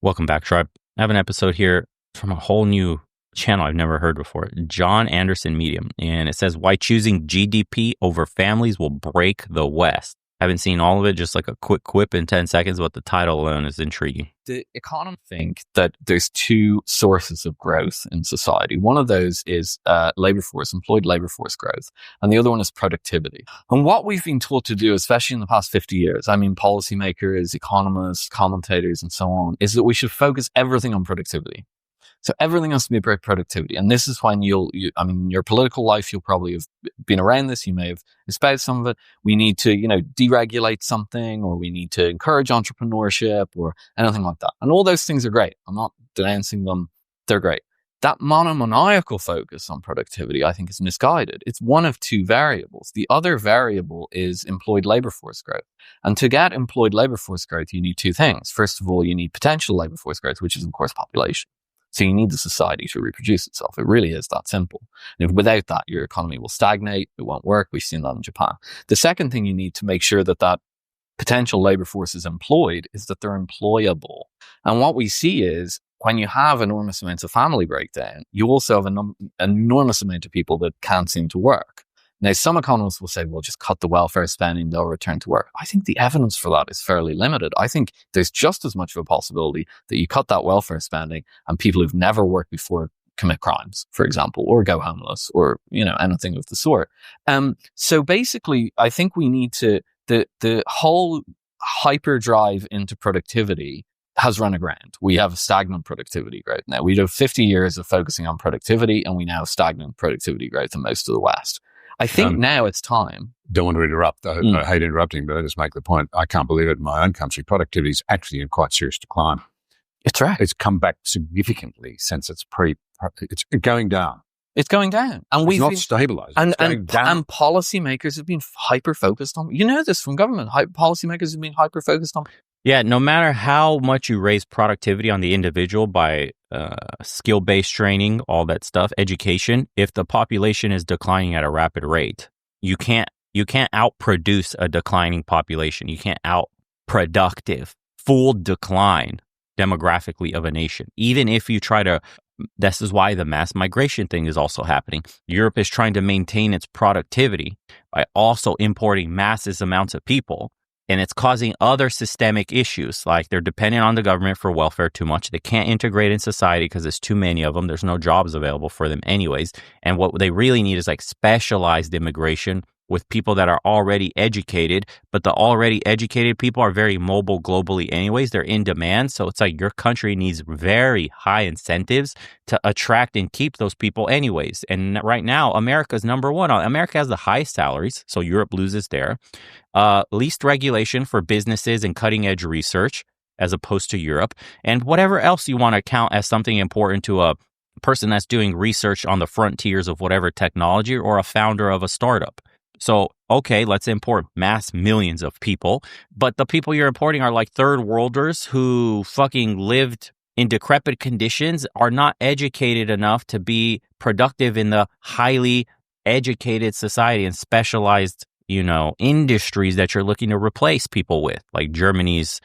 Welcome back, Tribe. I have an episode here from a whole new channel I've never heard before, John Anderson Medium, and it says why choosing GDP over families will break the West. I haven't seen all of it, just like a quick quip in 10 seconds, but the title alone is intriguing. The economists think that there's two sources of growth in society. One of those is employed labor force growth, and the other one is productivity. And what we've been taught to do, especially in the past 50 years, I mean, policymakers, economists, commentators, and so on, is that we should focus everything on productivity. So everything has to be about productivity. And this is when in your political life, you'll probably have been around this. You may have espoused some of it. We need to, deregulate something, or we need to encourage entrepreneurship or anything like that. And all those things are great. I'm not denouncing them. They're great. That monomaniacal focus on productivity, I think, is misguided. It's one of two variables. The other variable is employed labor force growth. And to get employed labor force growth, you need two things. First of all, you need potential labor force growth, which is, of course, population. So you need the society to reproduce itself. It really is that simple. And without that, your economy will stagnate. It won't work. We've seen that in Japan. The second thing you need to make sure that potential labor force is employed is that they're employable. And what we see is when you have enormous amounts of family breakdown, you also have an enormous amount of people that can't seem to work. Now, some economists will say, well, just cut the welfare spending, they'll return to work. I think the evidence for that is fairly limited. I think there's just as much of a possibility that you cut that welfare spending and people who've never worked before commit crimes, for example, or go homeless or, anything of the sort. So basically, I think we need to, the whole hyperdrive into productivity has run aground. We have a stagnant productivity growth now. We have 50 years of focusing on productivity, and we now have stagnant productivity growth in most of the West. I think now it's time. Don't want to interrupt. I hate interrupting, but I just make the point. I can't believe it in my own country. Productivity is actually in quite serious decline. It's right. It's come back significantly since it's going down. It's going down. And it's not stabilized. And policymakers have been hyper-focused on, this from government. Policymakers have been hyper-focused on. Yeah, no matter how much you raise productivity on the individual by skill-based training, all that stuff, education, if the population is declining at a rapid rate, you can't outproduce a declining population. You can't outproductive, full decline demographically of a nation. Even if you try to, this is why the mass migration thing is also happening. Europe is trying to maintain its productivity by also importing massive amounts of people. And it's causing other systemic issues, like they're dependent on the government for welfare too much. They can't integrate in society because there's too many of them. There's no jobs available for them anyways. And what they really need is like specialized immigration with people that are already educated. But the already educated people are very mobile globally anyways. They're in demand. So it's like your country needs very high incentives to attract and keep those people anyways. And right now, America's number one. America has the highest salaries, so Europe loses there. Least regulation for businesses and cutting edge research as opposed to Europe, and whatever else you want to count as something important to a person that's doing research on the frontiers of whatever technology or a founder of a startup. So, okay, let's import mass millions of people, but the people you're importing are like third worlders who fucking lived in decrepit conditions, are not educated enough to be productive in the highly educated society and specialized industries that you're looking to replace people with, like Germany's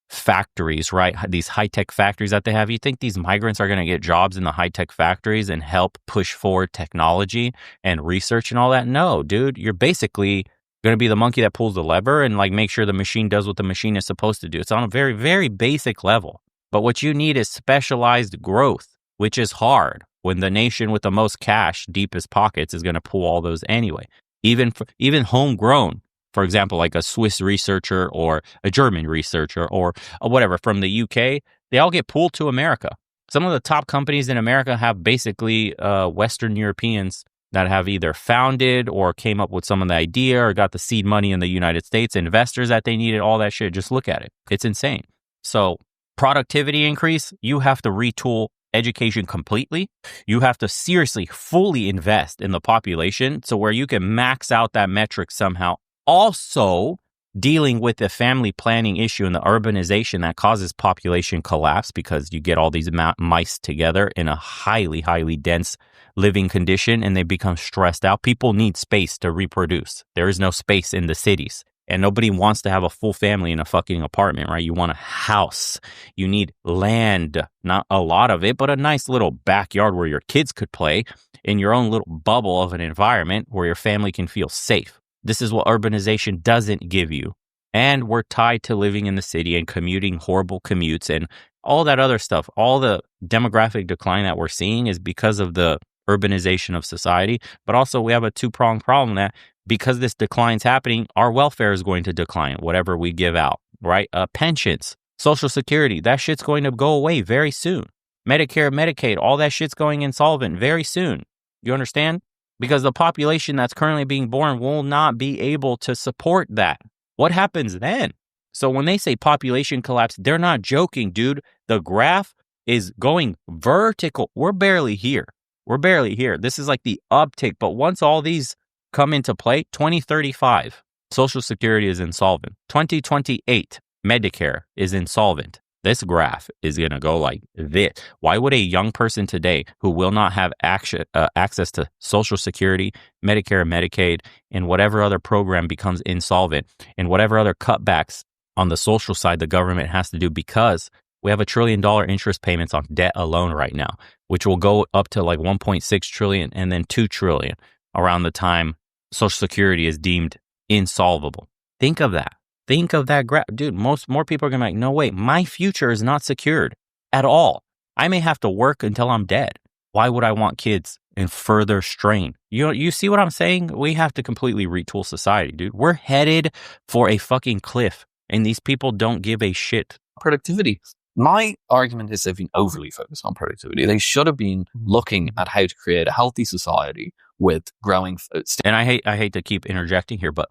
factories, right? These high-tech factories that they have. You think these migrants are going to get jobs in the high-tech factories and help push forward technology and research and all that? No, dude, you're basically going to be the monkey that pulls the lever and like make sure the machine does what the machine is supposed to do. It's on a very, very basic level. But what you need is specialized growth, which is hard when the nation with the most cash, deepest pockets, is going to pull all those anyway. Even homegrown, for example, like a Swiss researcher or a German researcher or whatever from the UK, they all get pulled to America. Some of the top companies in America have basically Western Europeans that have either founded or came up with some of the idea or got the seed money in the United States, investors that they needed, all that shit. Just look at it. It's insane. So productivity increase, you have to retool education completely. You have to seriously, fully invest in the population so where you can max out that metric somehow. Also, dealing with the family planning issue and the urbanization that causes population collapse because you get all these mice together in a highly, highly dense living condition and they become stressed out. People need space to reproduce. There is no space in the cities. And nobody wants to have a full family in a fucking apartment, right? You want a house. You need land, not a lot of it, but a nice little backyard where your kids could play in your own little bubble of an environment where your family can feel safe. This is what urbanization doesn't give you. And we're tied to living in the city and commuting horrible commutes and all that other stuff. All the demographic decline that we're seeing is because of the urbanization of society. But also we have a two-pronged problem that because this decline's happening, our welfare is going to decline, whatever we give out, right? Pensions, Social Security, that shit's going to go away very soon. Medicare, Medicaid, all that shit's going insolvent very soon. You understand? Because the population that's currently being born will not be able to support that. What happens then? So when they say population collapse, they're not joking, dude. The graph is going vertical. We're barely here. We're barely here. This is like the uptick. But once all these come into play, 2035, Social Security is insolvent. 2028, Medicare is insolvent. This graph is going to go like this. Why would a young person today who will not have access to Social Security, Medicare, Medicaid, and whatever other program becomes insolvent, and whatever other cutbacks on the social side the government has to do, because we have $1 trillion interest payments on debt alone right now, which will go up to like 1.6 trillion and then 2 trillion around the time Social Security is deemed insolvable. Think of that. Think of that graph. Dude, more people are going to be like, no, wait, my future is not secured at all. I may have to work until I'm dead. Why would I want kids in further strain? You see what I'm saying? We have to completely retool society, dude. We're headed for a fucking cliff, and these people don't give a shit. Productivity. My argument is they've been overly focused on productivity. They should have been looking at how to create a healthy society with growing. And I hate to keep interjecting here, but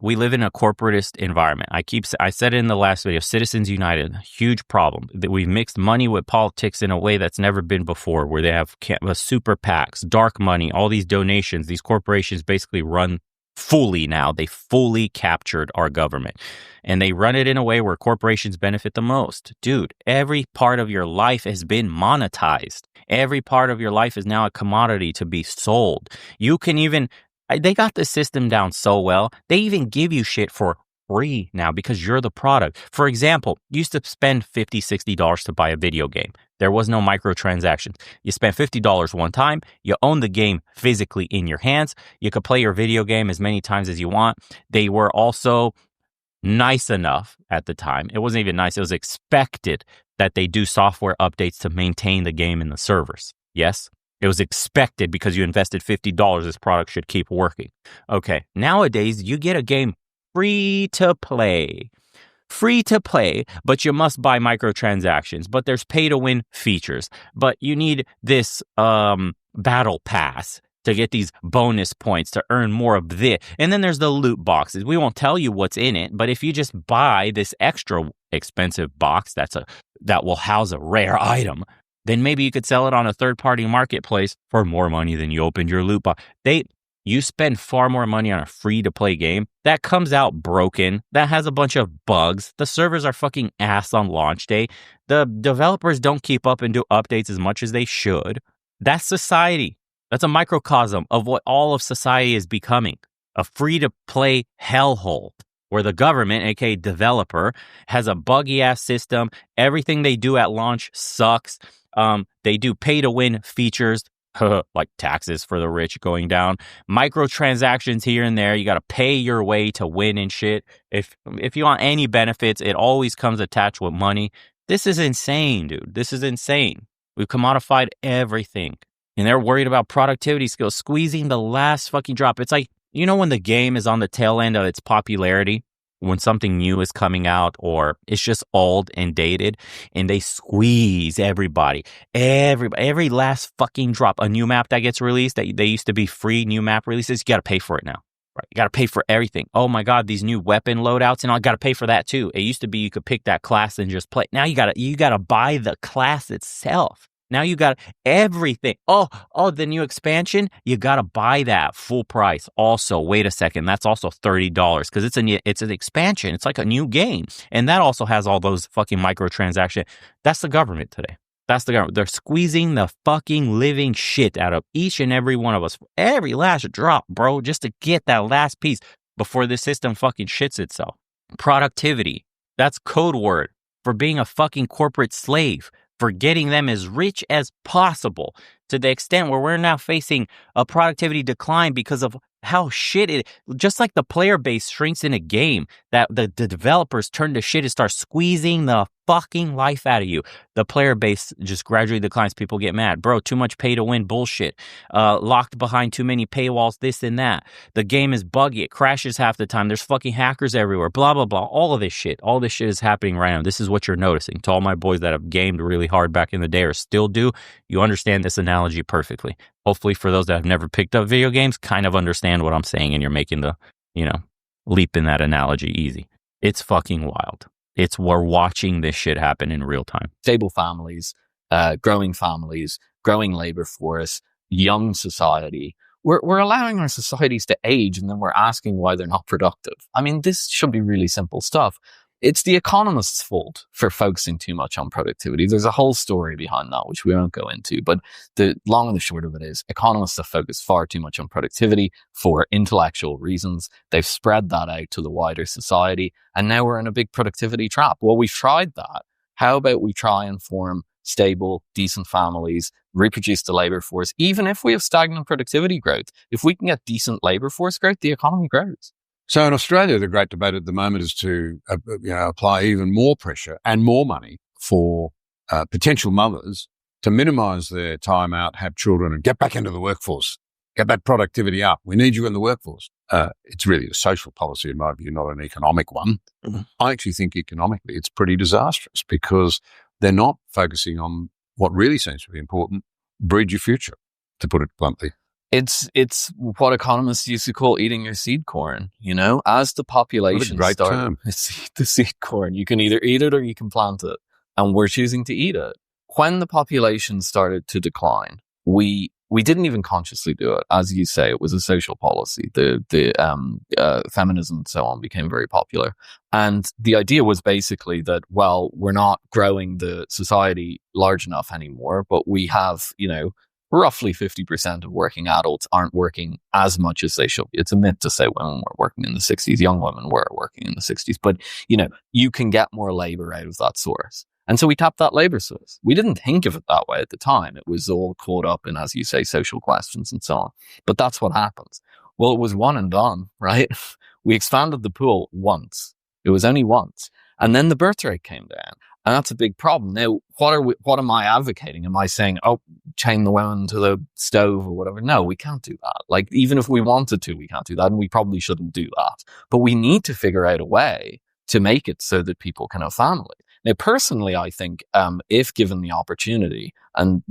we live in a corporatist environment. I said it in the last video, Citizens United, huge problem that we've mixed money with politics in a way that's never been before, where they have super PACs, dark money, all these donations. These corporations basically run fully now. They fully captured our government, and they run it in a way where corporations benefit the most. Dude, every part of your life has been monetized. Every part of your life is now a commodity to be sold. You can even, they got the system down so well, they even give you shit for free now because you're the product. For example, you used to spend $50, $60 to buy a video game. There was no microtransactions. You spent $50 one time. You own the game physically in your hands. You could play your video game as many times as you want. They were also nice enough at the time. It wasn't even nice. It was expected that they do software updates to maintain the game in the servers. Yes? It was expected because you invested $50. This product should keep working. Okay. Nowadays, you get a game free to play. Free to play, but you must buy microtransactions. But there's pay to win features. But you need this battle pass to get these bonus points to earn more of this. And then there's the loot boxes. We won't tell you what's in it, but if you just buy this extra expensive box that will house a rare item, then maybe you could sell it on a third-party marketplace for more money than you opened your loot box. You spend far more money on a free-to-play game that comes out broken, that has a bunch of bugs. The servers are fucking ass on launch day. The developers don't keep up and do updates as much as they should. That's society. That's a microcosm of what all of society is becoming. A free-to-play hellhole where the government, aka developer, has a buggy-ass system. Everything they do at launch sucks. They do pay-to-win features, like taxes for the rich going down, microtransactions here and there. You got to pay your way to win and shit. If you want any benefits, it always comes attached with money. This is insane, dude. This is insane. We've commodified everything. And they're worried about productivity skills, squeezing the last fucking drop. It's like, you know, when the game is on the tail end of its popularity, when something new is coming out or it's just old and dated, and they squeeze everybody, every last fucking drop. A new map that gets released, that they used to be free new map releases, you got to pay for it now. Right? You got to pay for everything. Oh my God, these new weapon loadouts, and I got to pay for that too. It used to be you could pick that class and just play. Now you got to buy the class itself. Now you got everything. Oh, the new expansion, you got to buy that full price. Also, wait a second, that's also $30 because it's an expansion. It's like a new game. And that also has all those fucking microtransactions. That's the government today. That's the government. They're squeezing the fucking living shit out of each and every one of us. Every last drop, bro, just to get that last piece. before this system fucking shits itself. Productivity. That's code word for being a fucking corporate slave, for getting them as rich as possible, to the extent where we're now facing a productivity decline because of how shit it, just like the player base shrinks in a game, that the developers turn to shit and start squeezing the fucking life out of you. The player base just gradually declines. People get mad. Bro, too much pay to win bullshit. Locked behind too many paywalls, this and that. The game is buggy. It crashes half the time. There's fucking hackers everywhere. Blah, blah, blah. All of this shit. All this shit is happening right now. This is what you're noticing. To all my boys that have gamed really hard back in the day or still do, you understand this analogy perfectly. Hopefully for those that have never picked up video games, kind of understand what I'm saying, and you're making the, leap in that analogy easy. It's fucking wild. We're watching this shit happen in real time. Stable families, growing labor force, young society. We're allowing our societies to age, and then we're asking why they're not productive. I mean, this should be really simple stuff. It's the economists' fault for focusing too much on productivity. There's a whole story behind that, which we won't go into. But the long and the short of it is economists have focused far too much on productivity for intellectual reasons. They've spread that out to the wider society. And now we're in a big productivity trap. Well, we've tried that. How about we try and form stable, decent families, reproduce the labor force? Even if we have stagnant productivity growth, if we can get decent labor force growth, the economy grows. So in Australia, the great debate at the moment is to apply even more pressure and more money for potential mothers to minimise their time out, have children, and get back into the workforce, get that productivity up. We need you in the workforce. It's really a social policy, in my view, not an economic one. Mm-hmm. I actually think economically it's pretty disastrous because they're not focusing on what really seems to be important, breed your future, to put it bluntly. It's what economists used to call eating your seed corn, as the population what a great term. It's the seed corn. You can either eat it or you can plant it. And we're choosing to eat it. When the population started to decline, we didn't even consciously do it. As you say, it was a social policy. The feminism and so on became very popular. And the idea was basically that, well, we're not growing the society large enough anymore, but we have, roughly 50% of working adults aren't working as much as they should be. It's a myth to say women were working in the 60s, young women were working in the 60s, but you can get more labor out of that source. And so we tapped that labor source. We didn't think of it that way at the time. It was all caught up in, as you say, social questions and so on. But that's what happens. Well, it was one and done, right? We expanded the pool once. It was only once. And then the birth rate came down. And that's a big problem. Now, what am I advocating? Am I saying, chain the women to the stove or whatever? No, we can't do that. Like, even if we wanted to, we can't do that. And we probably shouldn't do that. But we need to figure out a way to make it so that people can have families. Now, personally, I think if given the opportunity and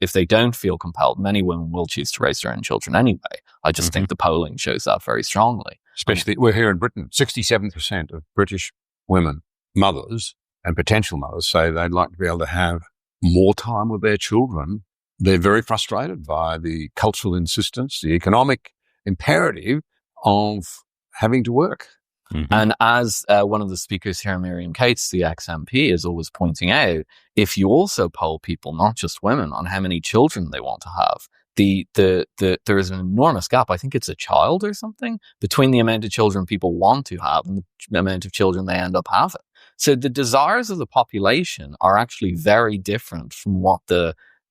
if they don't feel compelled, many women will choose to raise their own children anyway. I just think the polling shows that very strongly. Especially, we're here in Britain, 67% of British women, mothers, and potential mothers say they'd like to be able to have more time with their children. They're very frustrated by the cultural insistence, the economic imperative of having to work. Mm-hmm. And as one of the speakers here, Miriam Cates, the ex-MP, is always pointing out, if you also poll people, not just women, on how many children they want to have, there is an enormous gap. I think it's a child or something between the amount of children people want to have and the amount of children they end up having. So the desires of the population are actually very different from what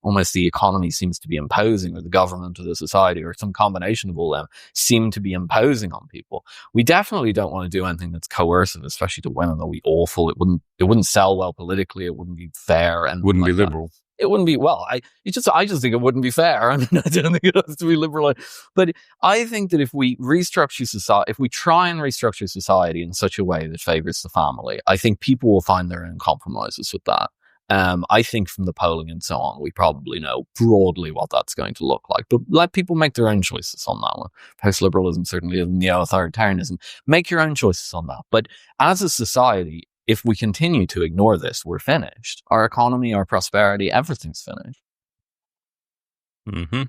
almost the economy seems to be imposing, or the government or the society, or some combination of all them seem to be imposing on people. We definitely don't want to do anything that's coercive, especially to women. That would be awful. It wouldn't sell well politically. It wouldn't be fair, and wouldn't be liberal. It wouldn't be, well, I just think it wouldn't be fair. I mean, I don't think it has to be liberal. But I think that if we restructure society, if we try and restructure society in such a way that favors the family, I think people will find their own compromises with that. I think from the polling and so on, we probably know broadly what that's going to look like. But let people make their own choices on that one. Post-liberalism certainly is neo-authoritarianism. Make your own choices on that. But as a society, if we continue to ignore this, we're finished. Our economy, our prosperity, everything's finished. Mm-hmm.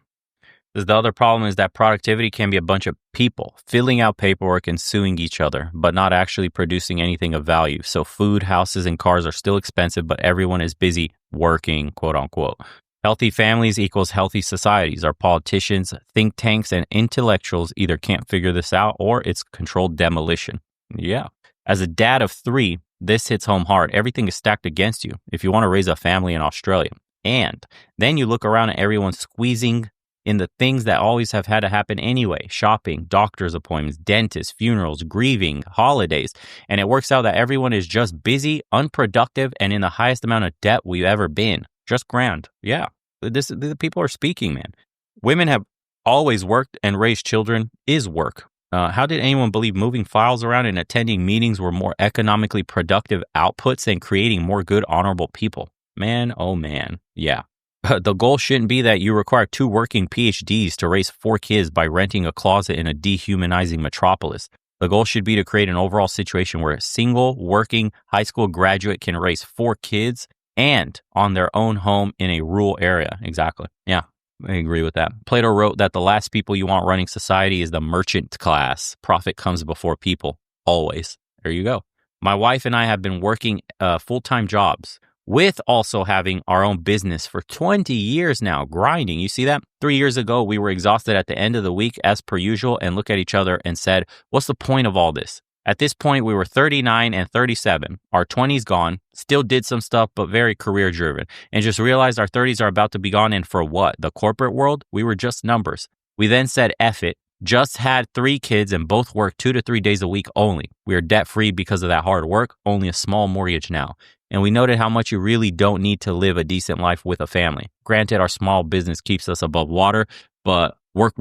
The other problem is that productivity can be a bunch of people filling out paperwork and suing each other, but not actually producing anything of value. So food, houses, and cars are still expensive, but everyone is busy working, quote unquote. Healthy families equals healthy societies. Our politicians, think tanks, and intellectuals either can't figure this out or it's controlled demolition. Yeah. As a dad of 3, this hits home hard. Everything is stacked against you if you want to raise a family in Australia. And then you look around at everyone squeezing in the things that always have had to happen anyway: shopping, doctor's appointments, dentists, funerals, grieving, holidays. And it works out that everyone is just busy, unproductive, and in the highest amount of debt we've ever been. Just grand. Yeah. The people are speaking, man. Women have always worked, and raised children is work. How did anyone believe moving files around and attending meetings were more economically productive outputs than creating more good, honorable people? Man, oh man. Yeah. The goal shouldn't be that you require 2 working PhDs to raise 4 kids by renting a closet in a dehumanizing metropolis. The goal should be to create an overall situation where a single working high school graduate can raise 4 kids and on their own home in a rural area. Exactly. Yeah, I agree with that. Plato wrote that the last people you want running society is the merchant class. Profit comes before people, always. There you go. My wife and I have been working full-time jobs with also having our own business for 20 years now, grinding. You see that? 3 years ago, we were exhausted at the end of the week as per usual and look at each other and said, what's the point of all this? At this point, we were 39 and 37, our 20s gone, still did some stuff, but very career driven, and just realized our 30s are about to be gone. And for what? The corporate world? We were just numbers. We then said, F it, just had 3 kids and both work 2 to 3 days a week only. We are debt free because of that hard work, only a small mortgage now. And we noted how much you really don't need to live a decent life with a family. Granted, our small business keeps us above water, but work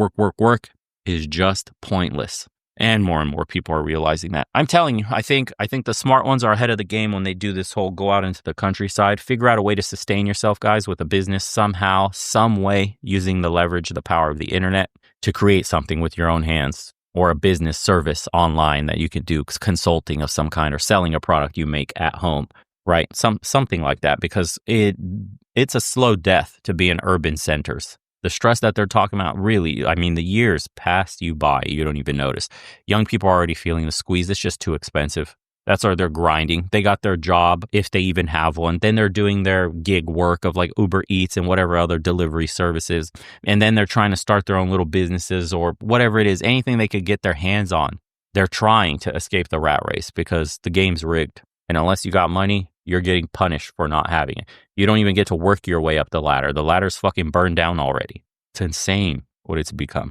is just pointless. And more people are realizing that. I'm telling you, I think the smart ones are ahead of the game when they do this whole go out into the countryside, figure out a way to sustain yourself, guys, with a business somehow, some way, using the leverage, the power of the internet to create something with your own hands, or a business service online that you can do consulting of some kind, or selling a product you make at home, right? Something like that, because it's a slow death to be in urban centers. The stress that they're talking about, really, I mean, the years pass you by, you don't even notice. Young people are already feeling the squeeze. It's just too expensive. That's why they're grinding. They got their job, if they even have one. Then they're doing their gig work of like Uber Eats and whatever other delivery services. And then they're trying to start their own little businesses or whatever it is, anything they could get their hands on. They're trying to escape the rat race because the game's rigged. And unless you got money, you're getting punished for not having it. You don't even get to work your way up the ladder. The ladder's fucking burned down already. It's insane what it's become.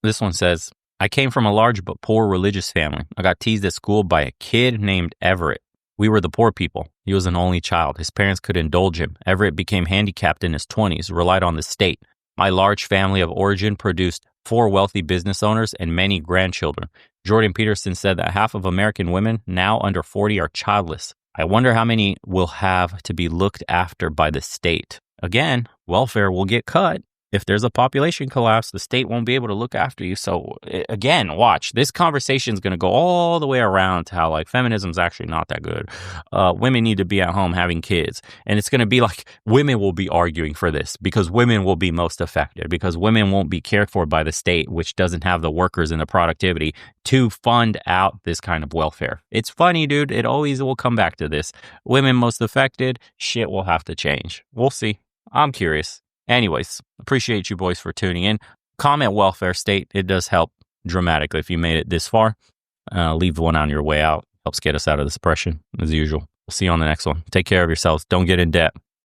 This one says, I came from a large but poor religious family. I got teased at school by a kid named Everett. We were the poor people. He was an only child. His parents could indulge him. Everett became handicapped in his 20s, relied on the state. My large family of origin produced 4 wealthy business owners and many grandchildren. Jordan Peterson said that half of American women now under 40 are childless. I wonder how many will have to be looked after by the state. Again, welfare will get cut. If there's a population collapse, the state won't be able to look after you. So again, watch. This conversation is going to go all the way around to how like feminism is actually not that good. Women need to be at home having kids. And it's going to be like women will be arguing for this because women will be most affected, because women won't be cared for by the state, which doesn't have the workers and the productivity to fund out this kind of welfare. It's funny, dude. It always will come back to this. Women most affected, shit will have to change. We'll see. I'm curious. Anyways, appreciate you boys for tuning in. Comment welfare state. It does help dramatically if you made it this far. Leave one on your way out. Helps get us out of the suppression as usual. We'll see you on the next one. Take care of yourselves. Don't get in debt.